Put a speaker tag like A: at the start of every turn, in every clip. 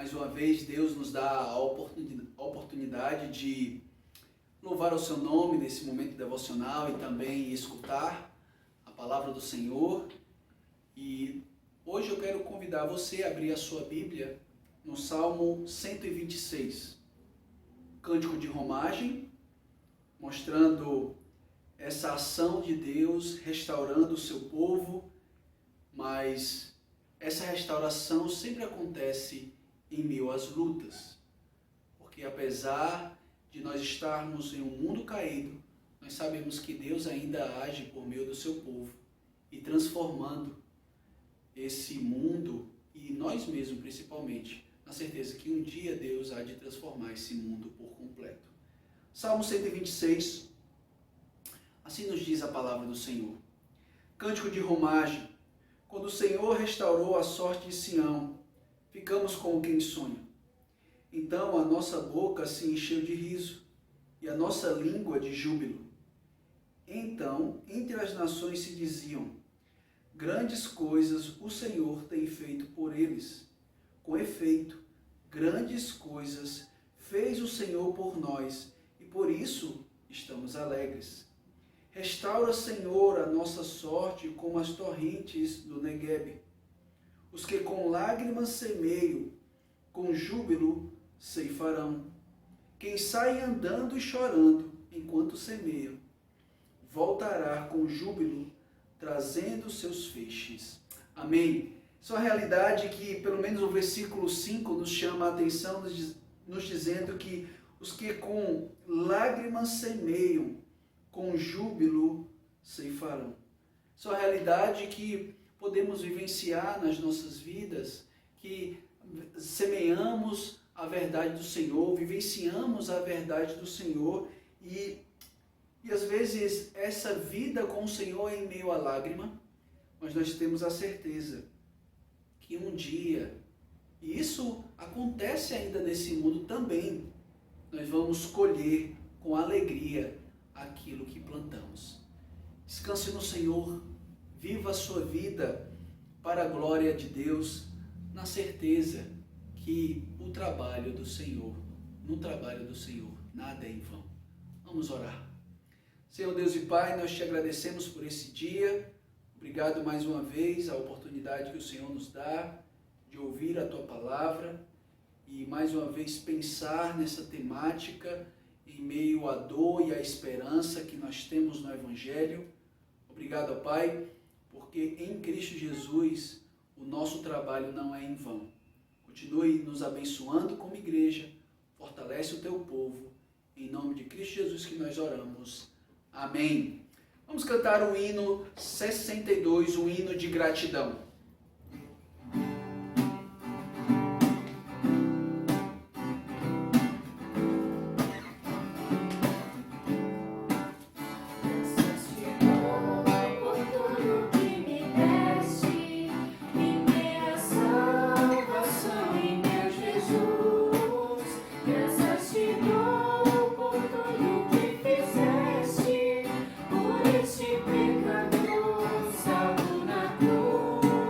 A: Mais uma vez, Deus nos dá a oportunidade de louvar o seu nome nesse momento devocional e também escutar a palavra do Senhor. E hoje eu quero convidar você a abrir a sua Bíblia no Salmo 126, cântico de romagem, mostrando essa ação de Deus restaurando o seu povo, mas essa restauração sempre acontece em meio às lutas, porque apesar de nós estarmos em um mundo caído, nós sabemos que Deus ainda age por meio do seu povo e transformando esse mundo e nós mesmos principalmente, na certeza que um dia Deus há de transformar esse mundo por completo. Salmo 126, assim nos diz a palavra do Senhor. Cântico de romagem. Quando o Senhor restaurou a sorte de Sião, ficamos como quem sonha. Então a nossa boca se encheu de riso e a nossa língua de júbilo. Então, entre as nações se diziam: grandes coisas o Senhor tem feito por eles. Com efeito, grandes coisas fez o Senhor por nós e por isso estamos alegres. Restaura, Senhor, a nossa sorte como as torrentes do Neguebe. Os que com lágrimas semeiam, com júbilo ceifarão. Quem sai andando e chorando enquanto semeia, voltará com júbilo, trazendo seus feixes. Amém. Isso é uma realidade que, pelo menos o versículo 5, nos chama a atenção, nos dizendo que os que com lágrimas semeiam, com júbilo ceifarão. Isso é uma realidade que podemos vivenciar nas nossas vidas, que semeamos a verdade do Senhor, vivenciamos a verdade do Senhor e às vezes essa vida com o Senhor é em meio à lágrima, mas nós temos a certeza que um dia, e isso acontece ainda nesse mundo também, nós vamos colher com alegria aquilo que plantamos. Descanse no Senhor, viva a sua vida para a glória de Deus, na certeza que no trabalho do Senhor, nada é em vão. Vamos orar. Senhor Deus e Pai, nós te agradecemos por esse dia. Obrigado mais uma vez a oportunidade que o Senhor nos dá de ouvir a Tua palavra e mais uma vez pensar nessa temática em meio à dor e à esperança que nós temos no Evangelho. Obrigado, Pai, porque em Cristo Jesus o nosso trabalho não é em vão. Continue nos abençoando como igreja, fortalece o Teu povo. Em nome de Cristo Jesus que nós oramos. Amém. Vamos cantar o hino 62, o hino de gratidão.
B: Pecador, salvo na cruz.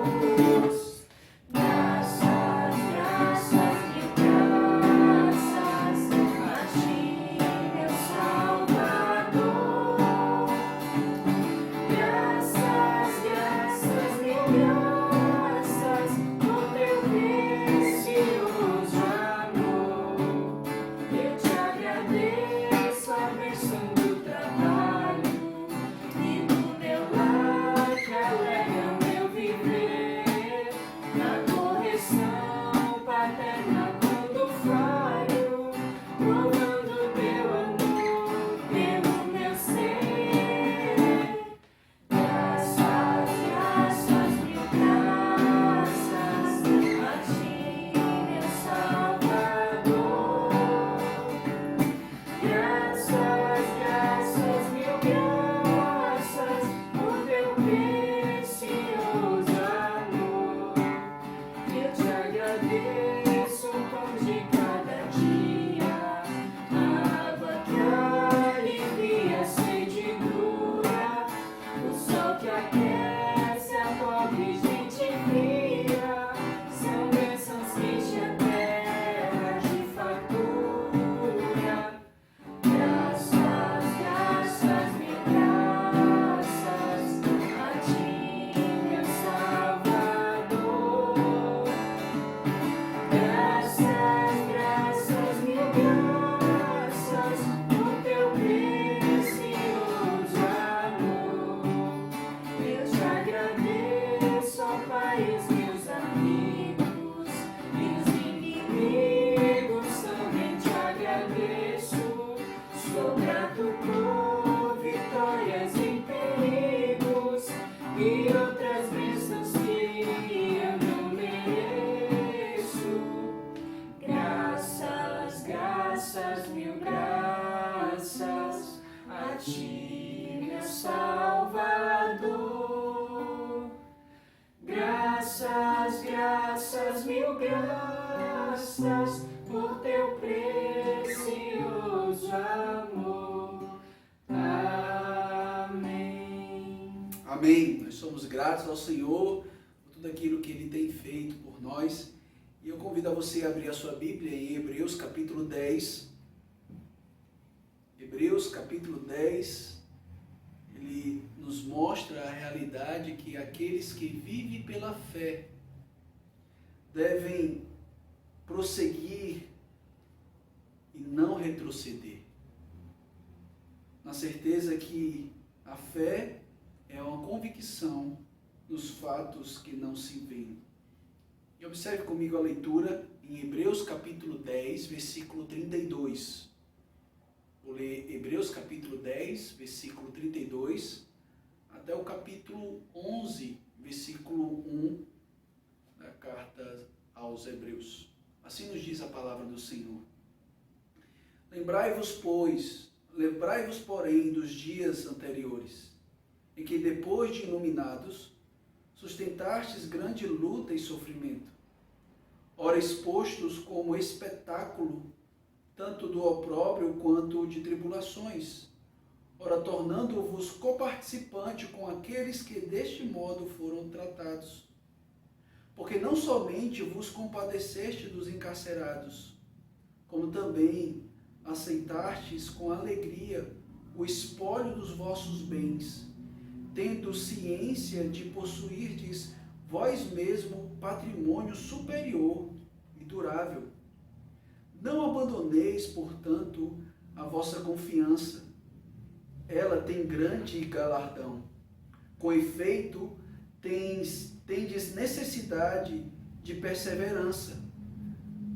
B: ti, meu Salvador. Graças, graças, mil graças por teu precioso amor. Amém.
A: Amém. Nós somos gratos ao Senhor por tudo aquilo que Ele tem feito por nós. E eu convido a você a abrir a sua Bíblia em Hebreus capítulo 10. Hebreus capítulo 10, ele nos mostra a realidade que aqueles que vivem pela fé devem prosseguir e não retroceder. Na certeza que a fé é uma convicção dos fatos que não se veem. E observe comigo a leitura em Hebreus capítulo 10, versículo 32. Vou ler Hebreus capítulo 10, versículo 32, até o capítulo 11, versículo 1 da carta aos Hebreus. Assim nos diz a palavra do Senhor. Lembrai-vos, porém, dos dias anteriores, em que, depois de iluminados, sustentastes grande luta e sofrimento, ora expostos como espetáculo, tanto do opróbrio quanto de tribulações, ora tornando-vos coparticipante com aqueles que deste modo foram tratados. Porque não somente vos compadeceste dos encarcerados, como também aceitastes com alegria o espólio dos vossos bens, tendo ciência de possuirdes vós mesmo patrimônio superior e durável. Não abandoneis, portanto, a vossa confiança. Ela tem grande galardão. Com efeito, tendes necessidade de perseverança,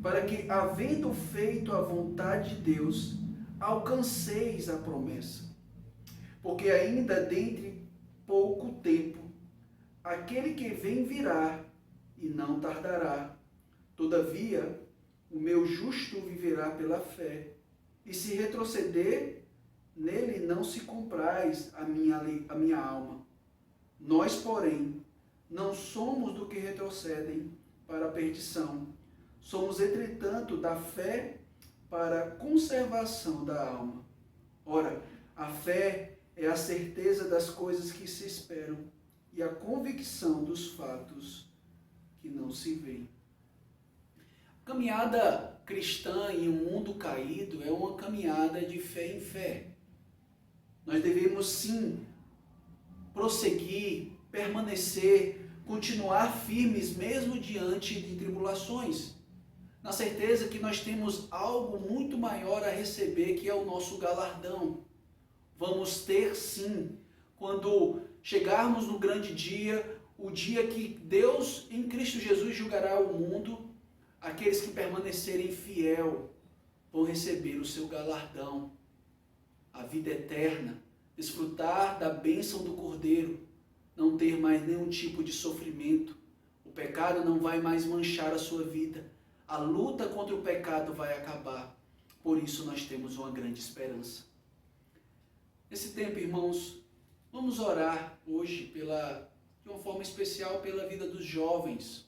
A: para que, havendo feito a vontade de Deus, alcanceis a promessa. Porque ainda dentre pouco tempo, aquele que vem virá e não tardará. Todavia, o meu justo viverá pela fé, e se retroceder, nele não se compraz a minha alma. Nós, porém, não somos do que retrocedem para a perdição. Somos, entretanto, da fé para a conservação da alma. Ora, a fé é a certeza das coisas que se esperam e a convicção dos fatos que não se veem. Caminhada cristã em um mundo caído é uma caminhada de fé em fé. Nós devemos sim prosseguir, permanecer, continuar firmes mesmo diante de tribulações, na certeza que nós temos algo muito maior a receber, que é o nosso galardão. Vamos ter sim, quando chegarmos no grande dia, o dia que Deus em Cristo Jesus julgará o mundo. Aqueles que permanecerem fiel vão receber o seu galardão, a vida eterna, desfrutar da bênção do Cordeiro, não ter mais nenhum tipo de sofrimento. O pecado não vai mais manchar a sua vida. A luta contra o pecado vai acabar. Por isso nós temos uma grande esperança. Nesse tempo, irmãos, vamos orar hoje de uma forma especial pela vida dos jovens.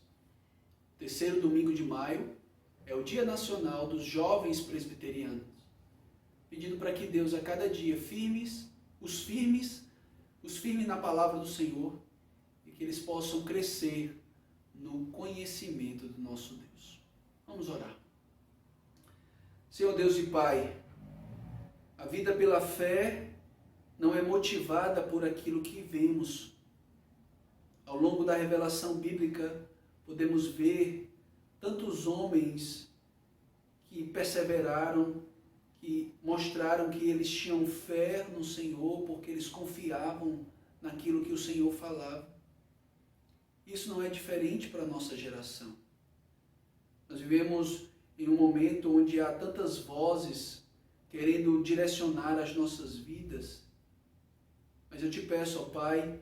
A: Terceiro domingo de maio é o Dia Nacional dos Jovens Presbiterianos. Pedindo para que Deus a cada dia os firme na palavra do Senhor e que eles possam crescer no conhecimento do nosso Deus. Vamos orar. Senhor Deus e Pai, a vida pela fé não é motivada por aquilo que vemos. Ao longo da revelação bíblica, podemos ver tantos homens que perseveraram, que mostraram que eles tinham fé no Senhor, porque eles confiavam naquilo que o Senhor falava. Isso não é diferente para a nossa geração. Nós vivemos em um momento onde há tantas vozes querendo direcionar as nossas vidas, mas eu te peço, ó Pai,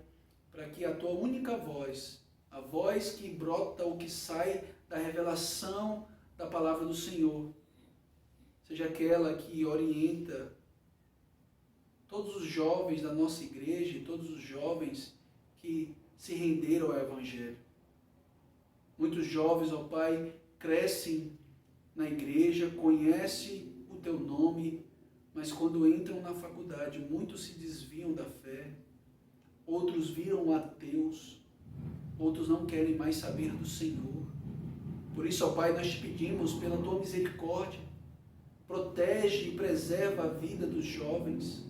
A: para que a tua única voz, a voz que brota ou que sai da revelação da palavra do Senhor, seja aquela que orienta todos os jovens da nossa igreja e todos os jovens que se renderam ao Evangelho. Muitos jovens, ó Pai, crescem na igreja, conhecem o Teu nome, mas quando entram na faculdade, muitos se desviam da fé, outros viram ateus, outros não querem mais saber do Senhor. Por isso, ó Pai, nós te pedimos pela Tua misericórdia, protege e preserva a vida dos jovens,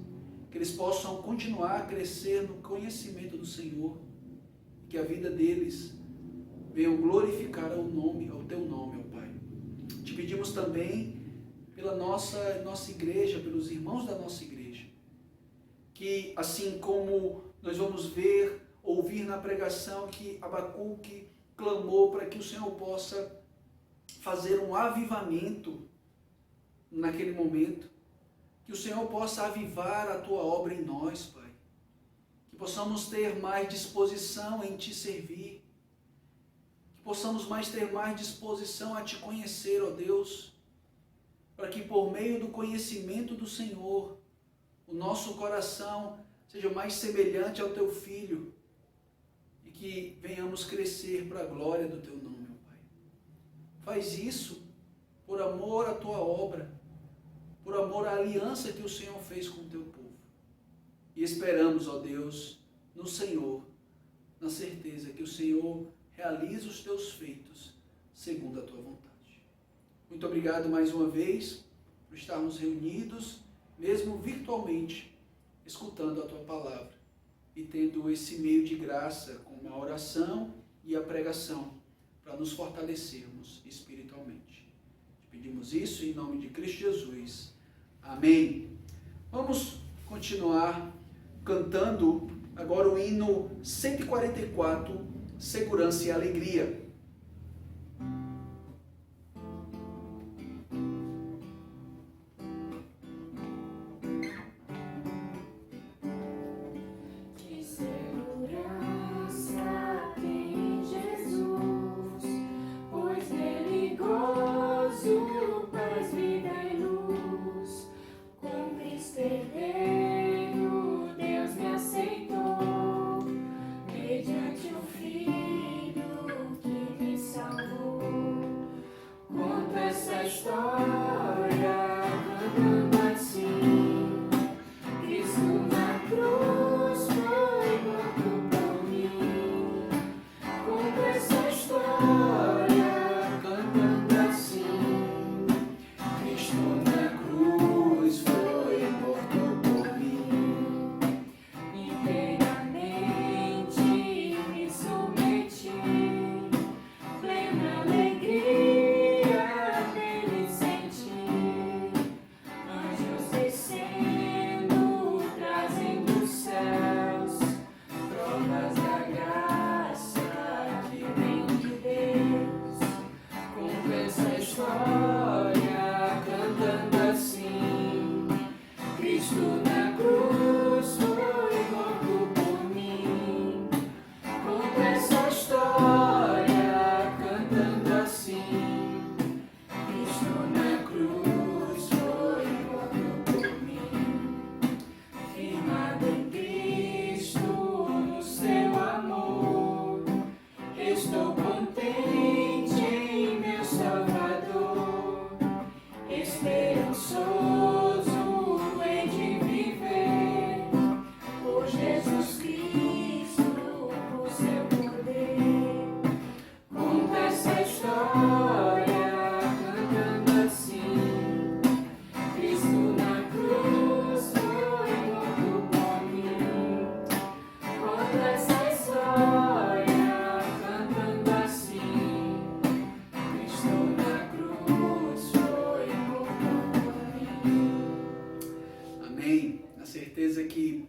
A: que eles possam continuar a crescer no conhecimento do Senhor, que a vida deles venha glorificar ao Teu nome, ó Pai. Te pedimos também pela nossa igreja, pelos irmãos da nossa igreja, que assim como nós vamos ouvir na pregação que Abacuque clamou para que o Senhor possa fazer um avivamento naquele momento, que o Senhor possa avivar a Tua obra em nós, Pai, que possamos ter mais disposição em Te servir, que possamos ter mais disposição a Te conhecer, ó Deus, para que por meio do conhecimento do Senhor, o nosso coração seja mais semelhante ao Teu Filho e que venhamos crescer para a glória do Teu nome, ó Pai. Faz isso por amor à Tua obra, por amor à aliança que o Senhor fez com o Teu povo. E esperamos, ó Deus, no Senhor, na certeza que o Senhor realiza os Teus feitos segundo a Tua vontade. Muito obrigado mais uma vez por estarmos reunidos, mesmo virtualmente, escutando a Tua palavra e tendo esse meio de graça com a oração e a pregação para nos fortalecermos espiritualmente. Te pedimos isso em nome de Cristo Jesus. Amém. Vamos continuar cantando agora o hino 144, Segurança e Alegria.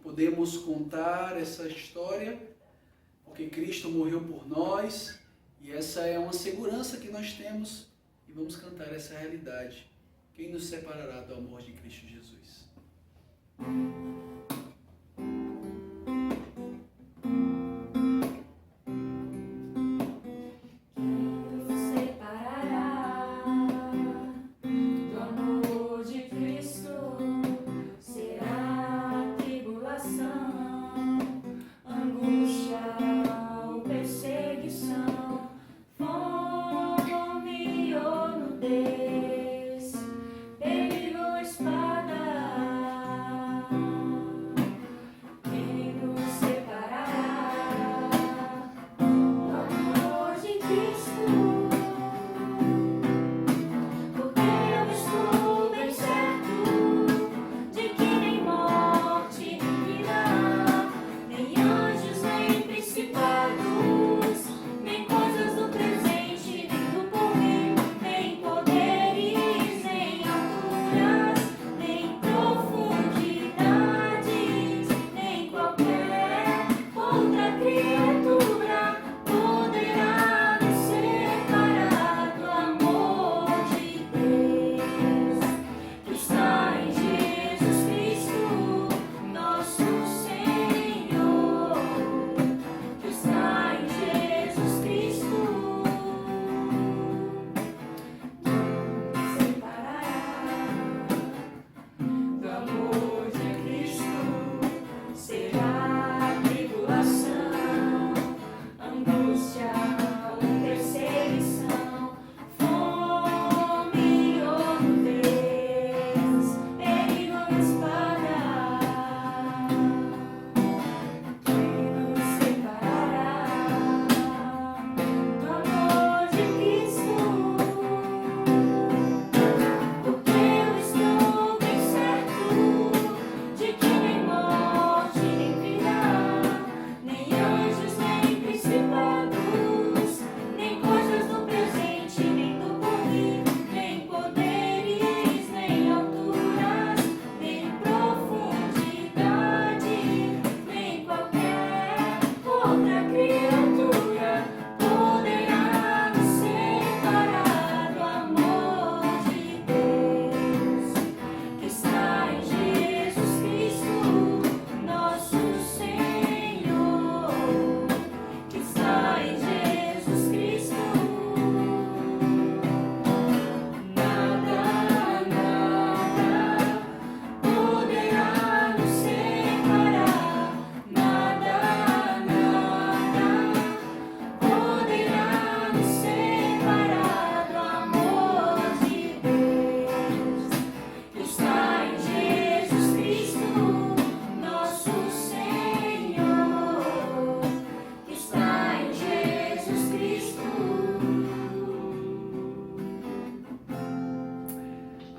A: Podemos contar essa história porque Cristo morreu por nós e essa é uma segurança que nós temos e vamos cantar essa realidade. Quem nos separará do amor de Cristo Jesus?
B: Será que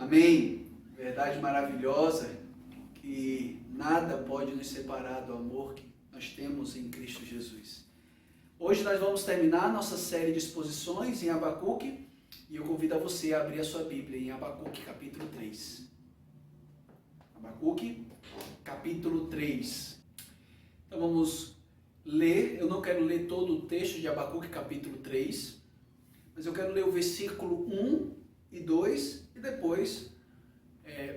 A: Amém. Verdade maravilhosa, que nada pode nos separar do amor que nós temos em Cristo Jesus. Hoje nós vamos terminar nossa série de exposições em Abacuque e eu convido a você a abrir a sua Bíblia em Abacuque capítulo 3. Abacuque capítulo 3. Então vamos ler, eu não quero ler todo o texto de Abacuque capítulo 3, mas eu quero ler o versículo 1 e 2 e depois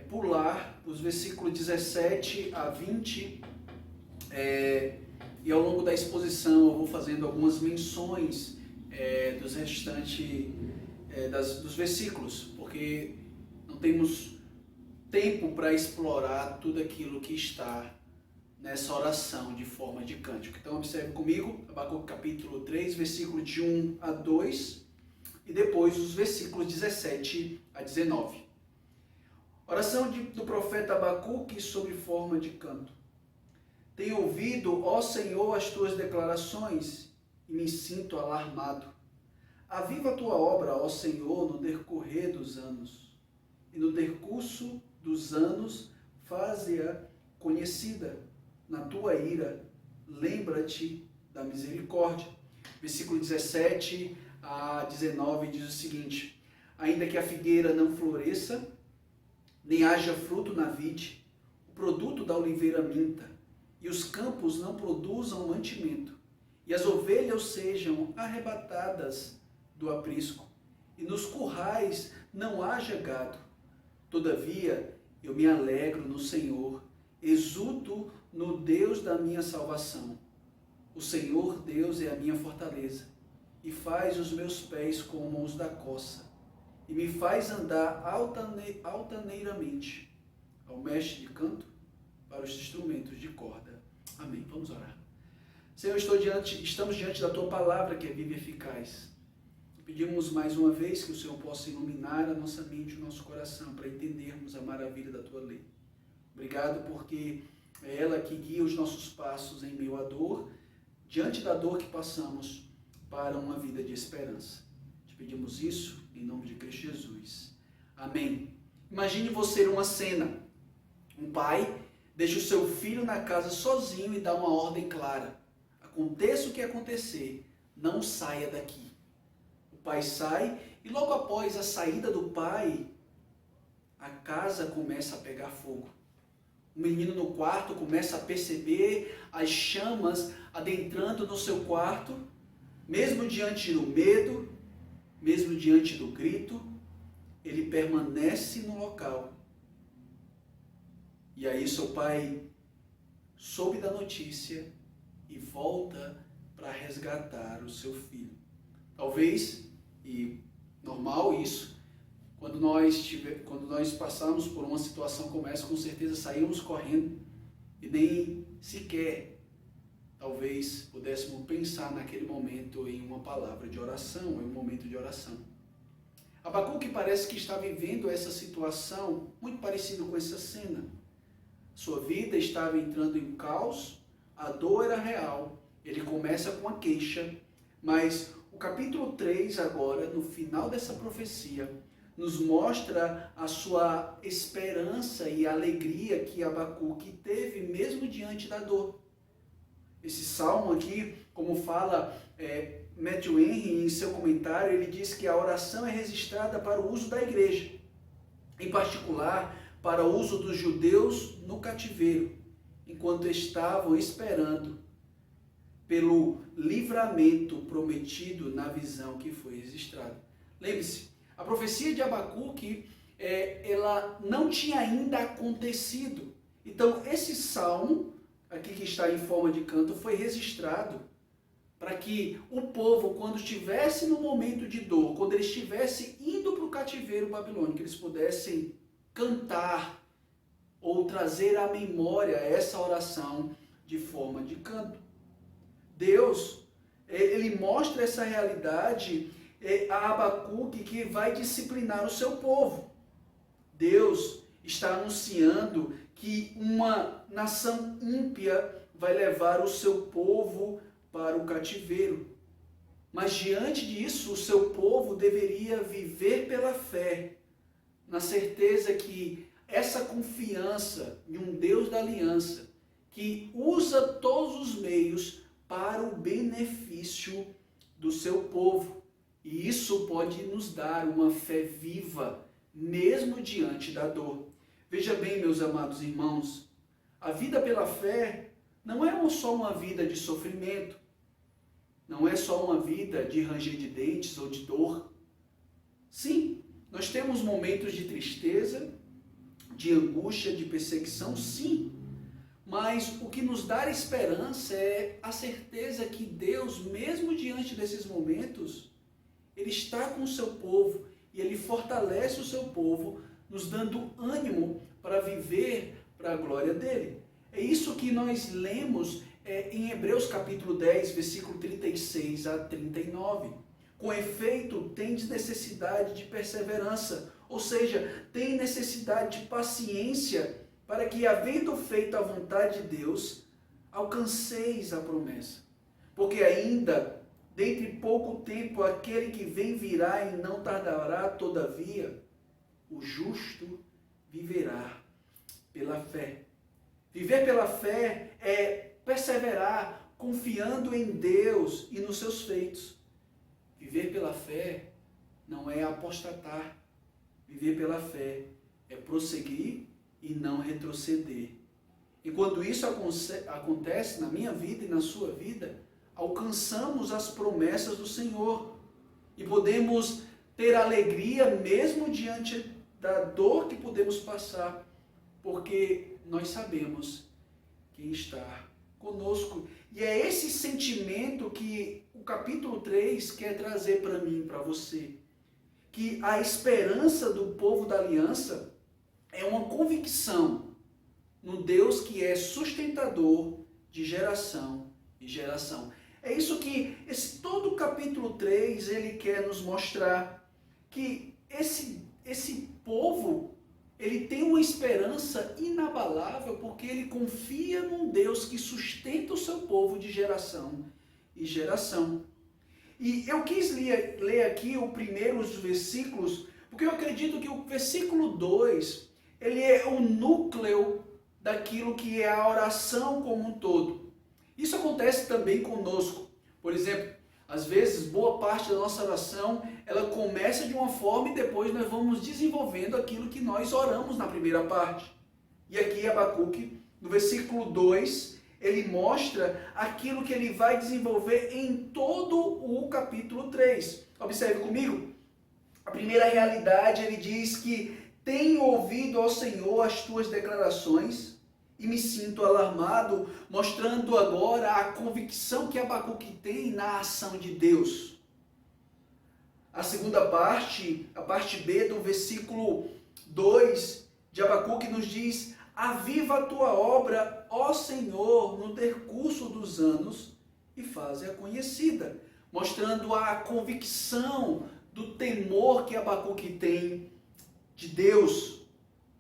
A: pular os versículos 17 a 20 e ao longo da exposição eu vou fazendo algumas menções dos restantes dos versículos, porque não temos tempo para explorar tudo aquilo que está nessa oração de forma de cântico. Então observe comigo, Abacuque capítulo 3, versículo de 1 a 2 e depois os versículos 17 a 19. Oração do profeta Abacuque sob forma de canto. Tenho ouvido, ó Senhor, as tuas declarações e me sinto alarmado. Aviva a tua obra, ó Senhor, no decorrer dos anos, e no decurso dos anos faze-a conhecida. Na tua ira, lembra-te da misericórdia. Versículo 17 a 19 diz o seguinte: ainda que a figueira não floresça, nem haja fruto na vide, o produto da oliveira minta, e os campos não produzam mantimento, e as ovelhas sejam arrebatadas do aprisco, e nos currais não haja gado. Todavia, eu me alegro no Senhor, exulto no Deus da minha salvação. O Senhor Deus é a minha fortaleza, e faz os meus pés como os da coça, e me faz andar altaneiramente, ao mestre de canto, para os instrumentos de corda. Amém. Vamos orar. Senhor, estamos diante da Tua palavra que é viva e eficaz. Pedimos mais uma vez que o Senhor possa iluminar a nossa mente e o nosso coração para entendermos a maravilha da Tua lei. Obrigado porque é ela que guia os nossos passos em meio à dor, diante da dor que passamos, para uma vida de esperança. Te pedimos isso em nome de Cristo Jesus. Amém. Imagine você numa cena. Um pai deixa o seu filho na casa sozinho e dá uma ordem clara. Aconteça o que acontecer, não saia daqui. O pai sai e logo após a saída do pai, a casa começa a pegar fogo. O menino no quarto começa a perceber as chamas adentrando no seu quarto, mesmo diante do medo, mesmo diante do grito, ele permanece no local. E aí seu pai soube da notícia e volta para resgatar o seu filho. Talvez, e normal isso, quando nós passamos por uma situação como essa, com certeza saímos correndo e nem sequer talvez pudéssemos pensar naquele momento em uma palavra de oração, em um momento de oração. Abacuque parece que está vivendo essa situação muito parecida com essa cena. Sua vida estava entrando em caos, a dor era real, ele começa com a queixa, mas o capítulo 3 agora, no final dessa profecia, nos mostra a sua esperança e a alegria que Abacuque teve mesmo diante da dor. Esse salmo aqui, como fala Matthew Henry em seu comentário, ele diz que a oração é registrada para o uso da igreja, em particular para o uso dos judeus no cativeiro, enquanto estavam esperando pelo livramento prometido na visão que foi registrada. Lembre-se, a profecia de Abacuque, ela não tinha ainda acontecido. Então, esse salmo aqui que está em forma de canto, foi registrado para que o povo, quando estivesse no momento de dor, quando ele estivesse indo para o cativeiro babilônico, eles pudessem cantar ou trazer à memória essa oração de forma de canto. Deus, ele mostra essa realidade a Abacuque, que vai disciplinar o seu povo. Deus está anunciando que uma nação ímpia vai levar o seu povo para o cativeiro. Mas diante disso, o seu povo deveria viver pela fé, na certeza que essa confiança em um Deus da aliança, que usa todos os meios para o benefício do seu povo. E isso pode nos dar uma fé viva, mesmo diante da dor. Veja bem, meus amados irmãos, a vida pela fé não é só uma vida de sofrimento, não é só uma vida de ranger de dentes ou de dor. Sim, nós temos momentos de tristeza, de angústia, de perseguição, sim. Mas o que nos dá esperança é a certeza que Deus, mesmo diante desses momentos, Ele está com o seu povo e Ele fortalece o seu povo, nos dando ânimo para viver para a glória dEle. É isso que nós lemos em Hebreus capítulo 10, versículo 36 a 39. Com efeito, tendes necessidade de perseverança, ou seja, tem necessidade de paciência, para que, havendo feito a vontade de Deus, alcanceis a promessa. Porque ainda, dentre pouco tempo, aquele que vem virá e não tardará, todavia, o justo viverá pela fé. Viver pela fé é perseverar, confiando em Deus e nos seus feitos. Viver pela fé não é apostatar. Viver pela fé é prosseguir e não retroceder. E quando isso acontece na minha vida e na sua vida, alcançamos as promessas do Senhor e podemos ter alegria mesmo diante da dor que podemos passar, porque nós sabemos quem está conosco. E é esse sentimento que o capítulo 3 quer trazer para mim e para você. Que a esperança do povo da aliança é uma convicção no Deus que é sustentador de geração em geração. É isso que todo o capítulo 3 ele quer nos mostrar, que esse povo ele tem uma esperança inabalável porque ele confia num Deus que sustenta o seu povo de geração em geração. E eu quis ler aqui os primeiros versículos, porque eu acredito que o versículo 2, ele é o núcleo daquilo que é a oração como um todo. Isso acontece também conosco. Por exemplo, às vezes, boa parte da nossa oração, ela começa de uma forma e depois nós vamos desenvolvendo aquilo que nós oramos na primeira parte. E aqui Abacuque, no versículo 2, ele mostra aquilo que ele vai desenvolver em todo o capítulo 3. Observe comigo. A primeira realidade, ele diz que tenho ouvido ao Senhor as tuas declarações e me sinto alarmado, mostrando agora a convicção que Abacuque tem na ação de Deus. A segunda parte, a parte B do versículo 2 de Abacuque nos diz: aviva a tua obra, ó Senhor, no decurso dos anos e faze-a conhecida, mostrando a convicção do temor que Abacuque tem de Deus.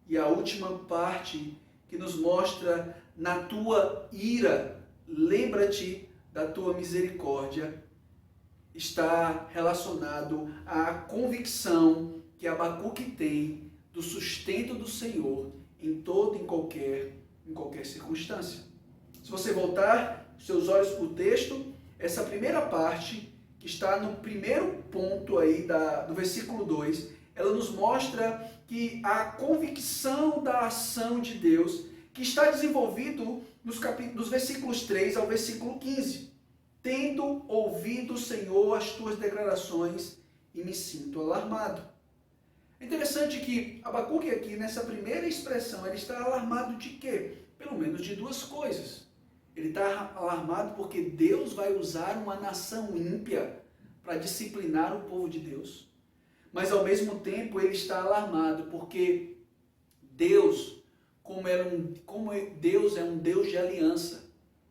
A: E a última parte que nos mostra: na tua ira, lembra-te da tua misericórdia, está relacionado à convicção que Abacuque tem do sustento do Senhor em toda e em qualquer circunstância. Se você voltar seus olhos para o texto, essa primeira parte, que está no primeiro ponto aí do versículo 2, ela nos mostra que a convicção da ação de Deus, que está desenvolvido nos versículos 3 ao versículo 15. Tendo ouvido, Senhor, as tuas declarações e me sinto alarmado. É interessante que Abacuque aqui, nessa primeira expressão, ele está alarmado de quê? Pelo menos de duas coisas. Ele está alarmado porque Deus vai usar uma nação ímpia para disciplinar o povo de Deus. Mas ao mesmo tempo ele está alarmado porque Deus, como Deus é um Deus de aliança,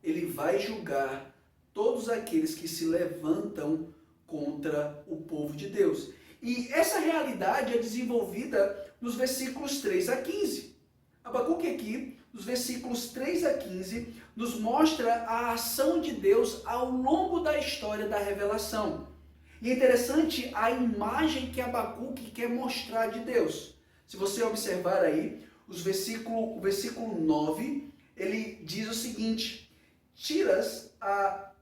A: ele vai julgar todos aqueles que se levantam contra o povo de Deus. E essa realidade é desenvolvida nos versículos 3 a 15. Abacuque aqui, nos versículos 3 a 15, nos mostra a ação de Deus ao longo da história da revelação. E é interessante a imagem que Abacuque quer mostrar de Deus. Se você observar aí, o versículo 9, ele diz o seguinte: tiras a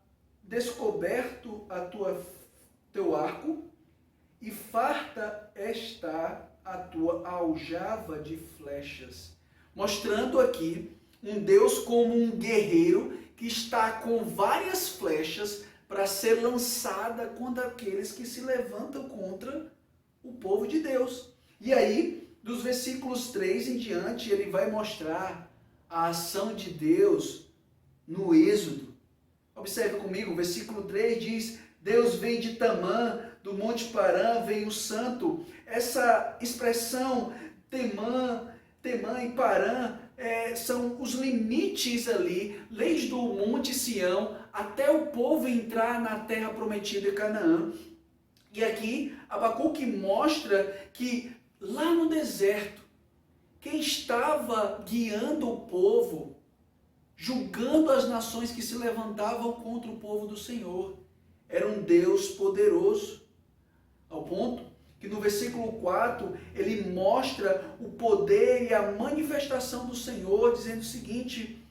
A: descoberto teu arco, e farta está a tua aljava de flechas. Mostrando aqui um Deus como um guerreiro que está com várias flechas para ser lançada contra aqueles que se levantam contra o povo de Deus. E aí, dos versículos 3 em diante, ele vai mostrar a ação de Deus no Êxodo. Observe comigo, o versículo 3 diz: Deus vem de Temã, do Monte Parã, vem o santo. Essa expressão Temã e Parã são os limites ali, desde o Monte Sião até o povo entrar na terra prometida de Canaã. E aqui Abacuque mostra que lá no deserto, quem estava guiando o povo, julgando as nações que se levantavam contra o povo do Senhor, era um Deus poderoso, ao ponto que no versículo 4 ele mostra o poder e a manifestação do Senhor, dizendo o seguinte: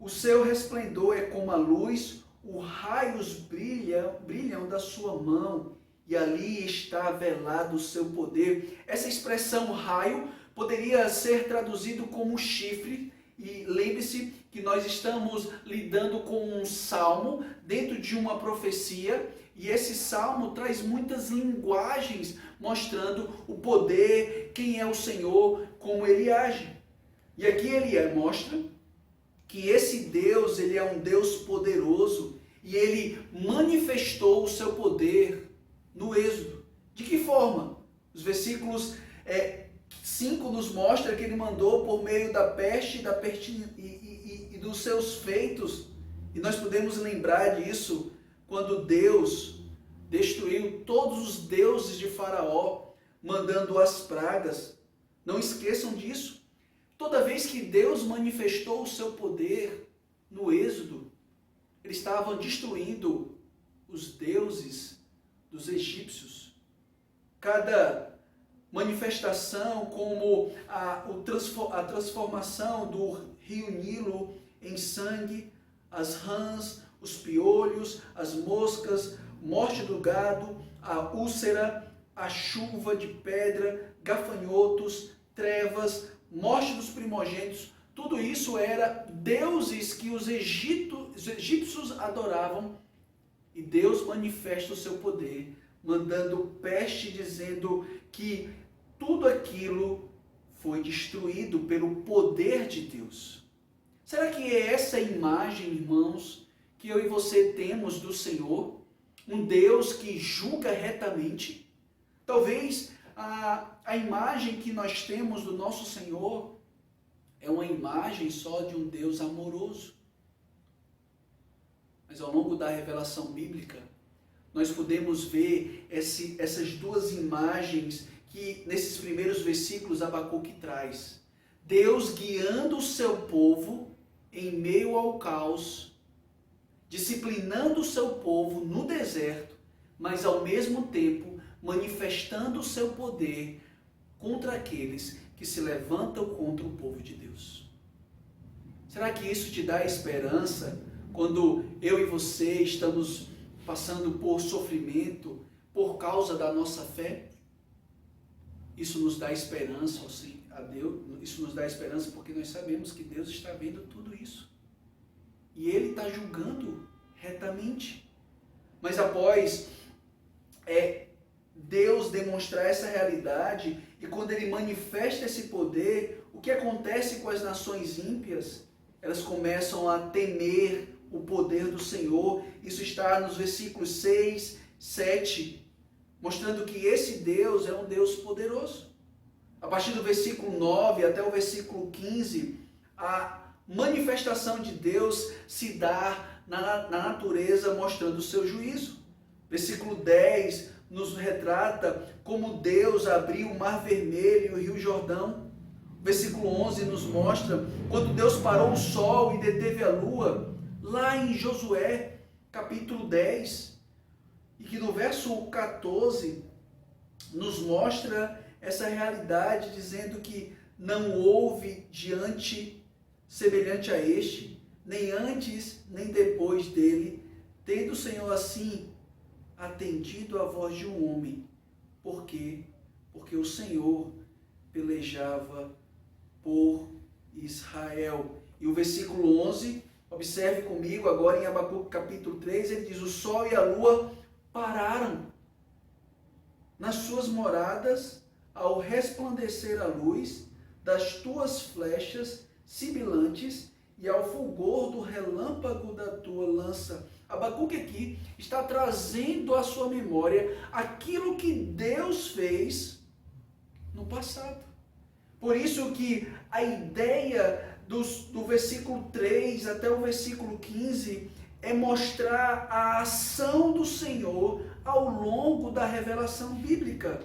A: o seu resplendor é como a luz, os raios brilham da sua mão, e ali está velado o seu poder. Essa expressão raio poderia ser traduzido como chifre, e lembre-se que nós estamos lidando com um salmo dentro de uma profecia, e esse salmo traz muitas linguagens mostrando o poder, quem é o Senhor, como ele age. E aqui ele mostra que esse Deus, ele é um Deus poderoso, e ele manifestou o seu poder no Êxodo. De que forma? Os versículos 5 nos mostra que ele mandou por meio da peste e dos seus feitos, e nós podemos lembrar disso quando Deus destruiu todos os deuses de Faraó, mandando as pragas. Não esqueçam disso. Toda vez que Deus manifestou o seu poder no Êxodo, ele estava destruindo os deuses dos egípcios. Cada manifestação, como a transformação do rio Nilo em sangue, as rãs, os piolhos, as moscas, morte do gado, a úlcera, a chuva de pedra, gafanhotos, trevas, morte dos primogênitos, tudo isso era deuses que os egípcios adoravam, e Deus manifesta o seu poder, mandando peste, dizendo que tudo aquilo foi destruído pelo poder de Deus. Será que é essa imagem, irmãos, que eu e você temos do Senhor? Um Deus que julga retamente? Talvez a imagem que nós temos do nosso Senhor é uma imagem só de um Deus amoroso. Mas ao longo da revelação bíblica, nós podemos ver essas duas imagens que nesses primeiros versículos Abacuque traz. Deus guiando o seu povo em meio ao caos, disciplinando o seu povo no deserto, mas ao mesmo tempo manifestando o seu poder contra aqueles que se levantam contra o povo de Deus. Será que isso te dá esperança quando eu e você estamos passando por sofrimento por causa da nossa fé? Isso nos dá esperança, a Deus, isso nos dá esperança porque nós sabemos que Deus está vendo tudo isso. E Ele está julgando retamente. Mas após Deus demonstrar essa realidade, e quando Ele manifesta esse poder, o que acontece com as nações ímpias? Elas começam a temer o poder do Senhor. Isso está nos versículos 6, 7, mostrando que esse Deus é um Deus poderoso. A partir do versículo 9 até o versículo 15, a manifestação de Deus se dá na natureza, mostrando o seu juízo. Versículo 10 nos retrata como Deus abriu o Mar Vermelho e o Rio Jordão. Versículo 11 nos mostra quando Deus parou o sol e deteve a lua, lá em Josué, capítulo 10. E que no verso 14 nos mostra essa realidade, dizendo que não houve diante semelhante a este, nem antes, nem depois dele, tendo o Senhor assim atendido à voz de um homem. Por quê? Porque o Senhor pelejava por Israel. E o versículo 11, observe comigo agora em Abacuque capítulo 3, ele diz: o sol e a lua pararam nas suas moradas ao resplandecer a luz das tuas flechas sibilantes e ao fulgor do relâmpago da tua lança. Abacuque aqui está trazendo à sua memória aquilo que Deus fez no passado. Por isso que a ideia do versículo 3 até o versículo 15 é mostrar a ação do Senhor ao longo da revelação bíblica.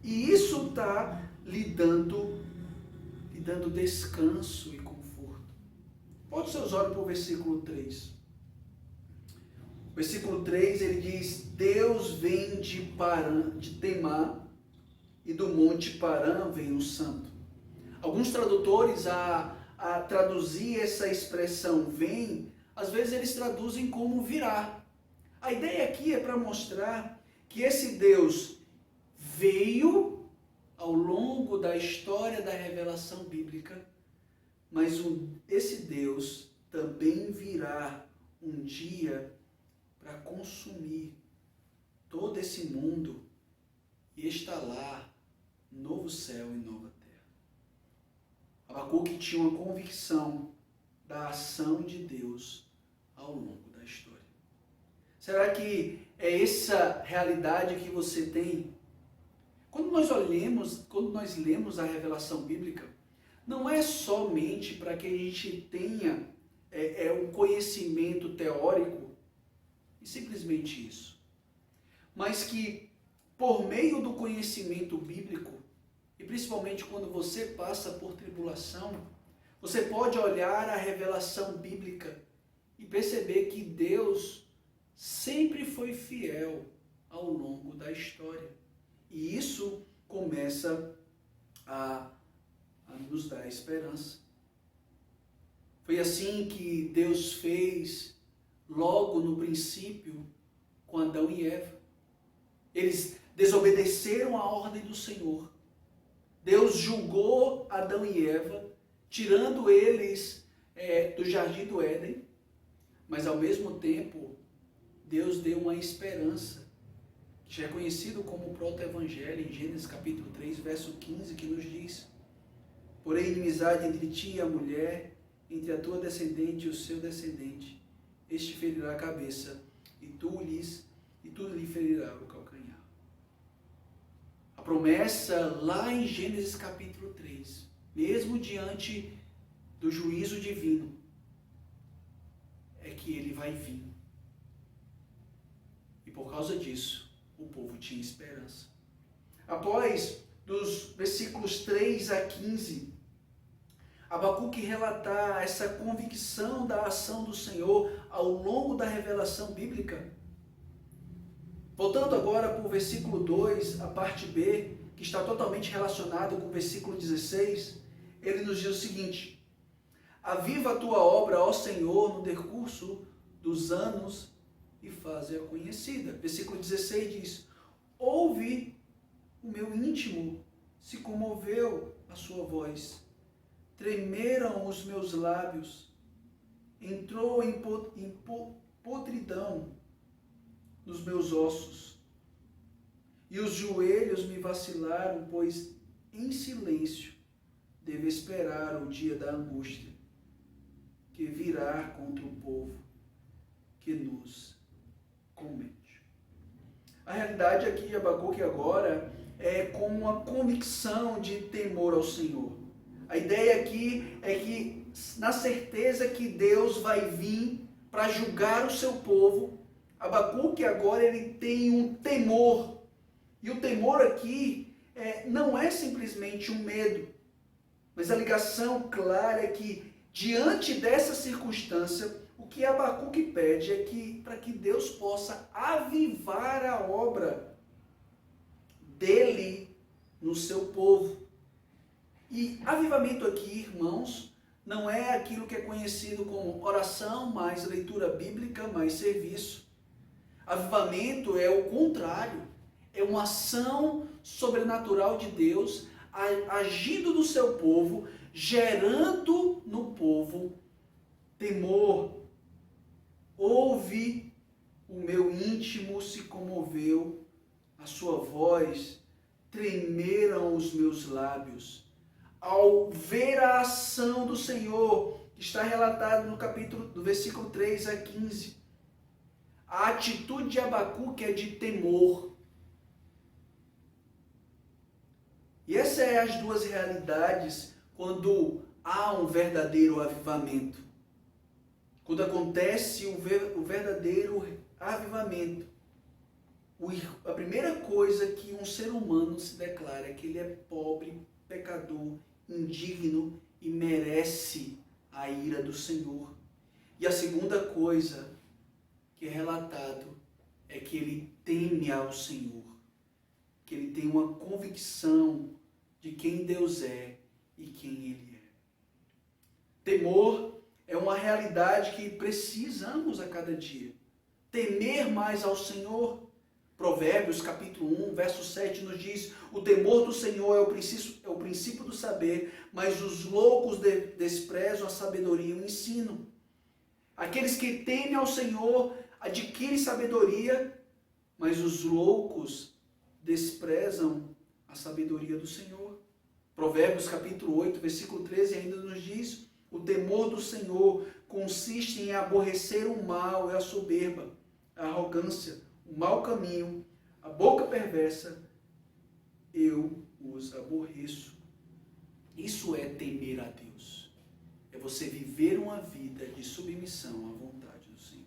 A: E isso está lhe dando descanso e conforto. Bote seus olhos para o versículo 3. O versículo 3 ele diz: Deus vem de Temá, e do monte Parã vem o santo. Alguns tradutores, a traduzir essa expressão vem, às vezes eles traduzem como virá. A ideia aqui é para mostrar que esse Deus veio ao longo da história da revelação bíblica, mas esse Deus também virá um dia para consumir todo esse mundo e instalar novo céu e nova terra. Abacuque tinha uma convicção da ação de Deus ao longo da história. Será que é essa realidade que você tem? Quando nós lemos a revelação bíblica, não é somente para que a gente tenha um conhecimento teórico e simplesmente isso, mas que por meio do conhecimento bíblico, e principalmente quando você passa por tribulação, você pode olhar a revelação bíblica e perceber que Deus sempre foi fiel ao longo da história. E isso começa a nos dar esperança. Foi assim que Deus fez logo no princípio com Adão e Eva. Eles desobedeceram a ordem do Senhor. Deus julgou Adão e Eva, tirando eles do jardim do Éden, mas ao mesmo tempo Deus deu uma esperança, que já é conhecido como o proto-evangelho, em Gênesis capítulo 3, verso 15, que nos diz: porém inimizade entre ti e a mulher, entre a tua descendente e o seu descendente, este ferirá a cabeça, e tu lhe ferirá o calcanhar. A promessa lá em Gênesis capítulo 3, mesmo diante do juízo divino, é que ele vai vir. E por causa disso, o povo tinha esperança. Após, dos versículos 3 a 15, Abacuque relatar essa convicção da ação do Senhor ao longo da revelação bíblica. Voltando agora para o versículo 2, a parte B, que está totalmente relacionado com o versículo 16, ele nos diz o seguinte: aviva a tua obra, ó Senhor, no decurso dos anos e faze-a conhecida. Versículo 16 diz: ouve, o meu íntimo se comoveu a sua voz, tremeram os meus lábios, entrou em podridão nos meus ossos, e os joelhos me vacilaram, pois em silêncio devo esperar o dia da angústia, que virá contra o povo que nos comete. A realidade aqui de Abacuque agora é com uma convicção de temor ao Senhor. A ideia aqui é que, na certeza que Deus vai vir para julgar o seu povo, Abacuque agora ele tem um temor. E o temor aqui não é simplesmente um medo, mas a ligação clara é que, diante dessa circunstância, o que Abacuque pede é que, para que Deus possa avivar a obra dele no seu povo. E avivamento aqui, irmãos, não é aquilo que é conhecido como oração, mais leitura bíblica, mais serviço. Avivamento é o contrário, é uma ação sobrenatural de Deus agindo no seu povo, gerando no povo temor. Ouve, o meu íntimo se comoveu, a sua voz, tremeram os meus lábios. Ao ver a ação do Senhor, que está relatado no capítulo, do versículo 3 a 15, a atitude de Abacuque é de temor. E essas são as duas realidades quando há um verdadeiro avivamento. Quando acontece o verdadeiro avivamento, a primeira coisa que um ser humano se declara é que ele é pobre, pecador, indigno e merece a ira do Senhor. E a segunda coisa que é relatado é que ele teme ao Senhor, que ele tem uma convicção de quem Deus é e quem Ele é. Temor é uma realidade que precisamos a cada dia. Temer mais ao Senhor. Provérbios capítulo 1, verso 7 nos diz: o temor do Senhor é o princípio do saber, mas os loucos desprezam a sabedoria e o ensino. Aqueles que temem ao Senhor adquirem sabedoria, mas os loucos desprezam a sabedoria do Senhor. Provérbios capítulo 8, versículo 13 ainda nos diz: o temor do Senhor consiste em aborrecer o mal e a soberba, a arrogância, o mau caminho, a boca perversa, eu os aborreço. Isso é temer a Deus. É você viver uma vida de submissão à vontade do Senhor.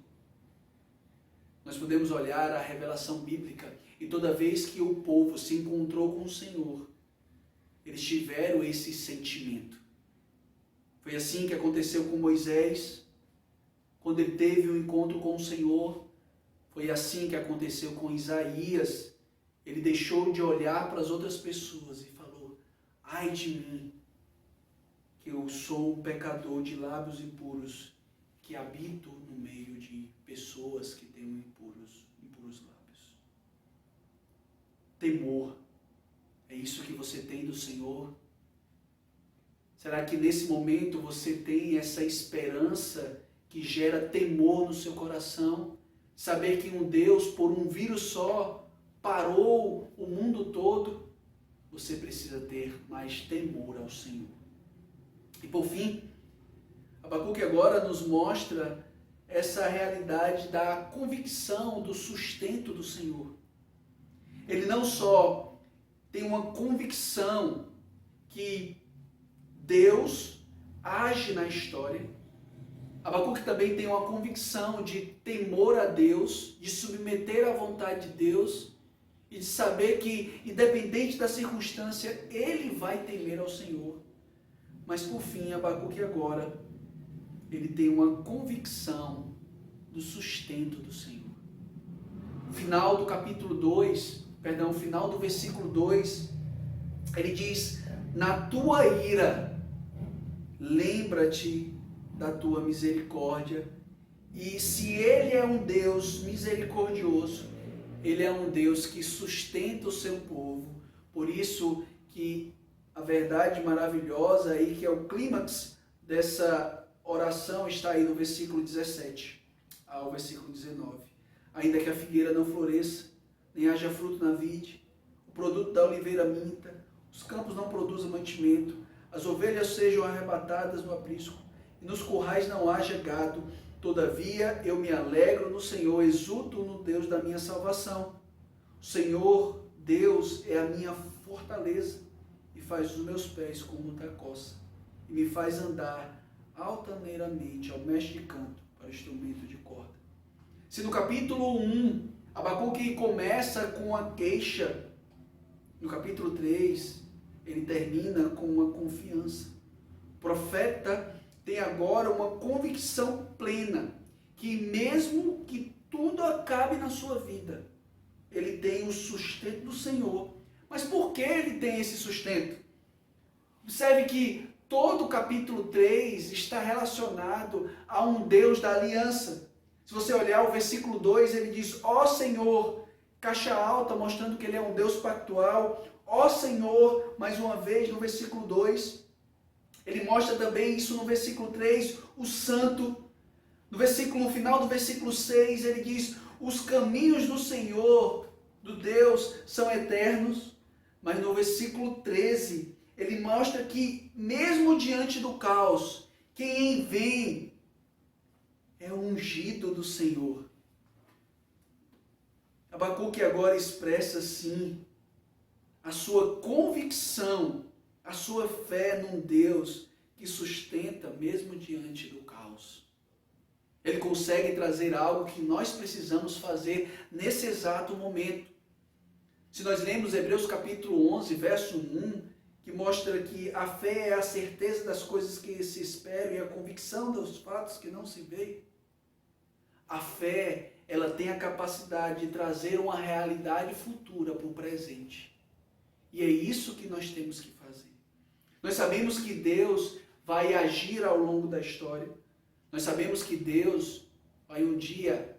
A: Nós podemos olhar a revelação bíblica e toda vez que o povo se encontrou com o Senhor, eles tiveram esse sentimento. Foi assim que aconteceu com Moisés, quando ele teve um encontro com o Senhor. Foi assim que aconteceu com Isaías. Ele deixou de olhar para as outras pessoas e falou: ai de mim, que eu sou um pecador de lábios impuros, que habito no meio de pessoas que têm impuros lábios. Temor, é isso que você tem do Senhor? Será que nesse momento você tem essa esperança que gera temor no seu coração? Saber que um Deus, por um vírus só, parou o mundo todo? Você precisa ter mais temor ao Senhor. E por fim, Abacuque agora nos mostra essa realidade da convicção do sustento do Senhor. Ele não só tem uma convicção que Deus age na história, Abacuque também tem uma convicção de temor a Deus, de submeter à vontade de Deus e de saber que, independente da circunstância, ele vai temer ao Senhor. Mas por fim, Abacuque agora, ele tem uma convicção do sustento do Senhor. Final do capítulo 2, final do versículo 2, ele diz: na tua ira, lembra-te da tua misericórdia. E se Ele é um Deus misericordioso, Ele é um Deus que sustenta o seu povo. Por isso que a verdade maravilhosa aí, que é o clímax dessa oração, está aí no versículo 17 ao versículo 19. Ainda que a figueira não floresça, nem haja fruto na vide, o produto da oliveira minta, os campos não produzam mantimento, as ovelhas sejam arrebatadas no aprisco, e nos currais não haja gado, todavia eu me alegro no Senhor, exulto no Deus da minha salvação. O Senhor, Deus, é a minha fortaleza, e faz os meus pés como da coça, e me faz andar altaneiramente ao mestre de canto, para instrumento de corda. Se no capítulo 1, Abacuque começa com a queixa, no capítulo 3, ele termina com uma confiança. O profeta tem agora uma convicção plena, que mesmo que tudo acabe na sua vida, ele tem o sustento do Senhor, Mas por que ele tem esse sustento? Observe que todo o capítulo 3 está relacionado a um Deus da aliança. Se você olhar o versículo 2, ele diz: ó Senhor, caixa alta, mostrando que ele é um Deus pactual. Ó Senhor, mais uma vez no versículo 2, ele mostra também isso no versículo 3, o santo. No final do versículo 6, ele diz: os caminhos do Senhor, do Deus, são eternos. Mas no versículo 13, ele mostra que mesmo diante do caos, quem vem é o ungido do Senhor. Abacuque agora expressa assim a sua convicção, a sua fé num Deus que sustenta mesmo diante do caos. Ele consegue trazer algo que nós precisamos fazer nesse exato momento. Se nós lemos Hebreus capítulo 11, verso 1, que mostra que a fé é a certeza das coisas que se esperam e a convicção dos fatos que não se veem. A fé, ela tem a capacidade de trazer uma realidade futura para o presente. E é isso que nós temos que fazer. Nós sabemos que Deus vai agir ao longo da história. Nós sabemos que Deus vai um dia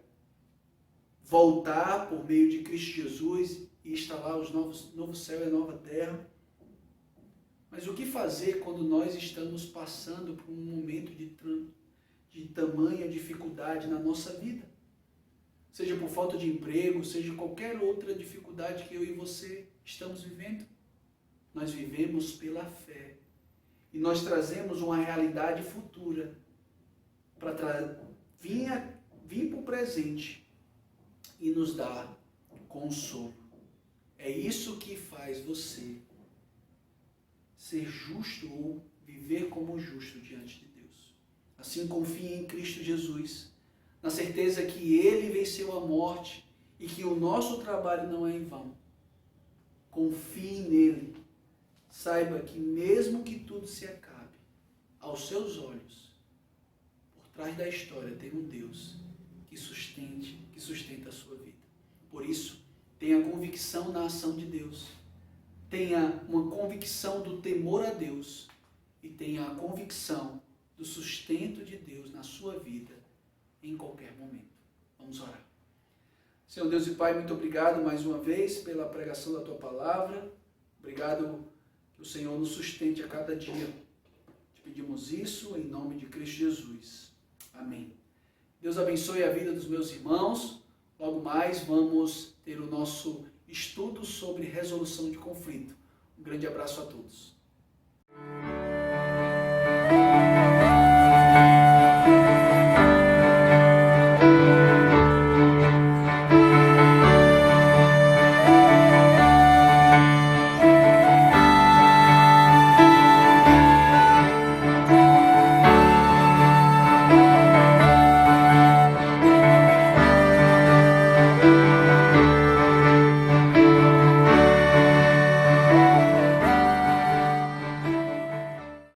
A: voltar por meio de Cristo Jesus e instalar os novo céu e a nova terra. Mas o que fazer quando nós estamos passando por um momento de tamanha dificuldade na nossa vida? Seja por falta de emprego, seja qualquer outra dificuldade que eu e você estamos vivendo. Nós vivemos pela fé. E nós trazemos uma realidade futura para vir para o presente e nos dar consolo. É isso que faz você ser justo ou viver como justo diante de Deus. Assim, confie em Cristo Jesus, na certeza que Ele venceu a morte e que o nosso trabalho não é em vão. Confie nele. Saiba que mesmo que tudo se acabe, aos seus olhos, por trás da história tem um Deus que sustenta a sua vida. Por isso, tenha convicção na ação de Deus. Tenha uma convicção do temor a Deus e tenha a convicção do sustento de Deus na sua vida em qualquer momento. Vamos orar. Senhor Deus e Pai, muito obrigado mais uma vez pela pregação da Tua Palavra. Obrigado que o Senhor nos sustente a cada dia. Te pedimos isso em nome de Cristo Jesus. Amém. Deus abençoe a vida dos meus irmãos. Logo mais vamos ter o nosso estudo sobre resolução de conflito. Um grande abraço a todos.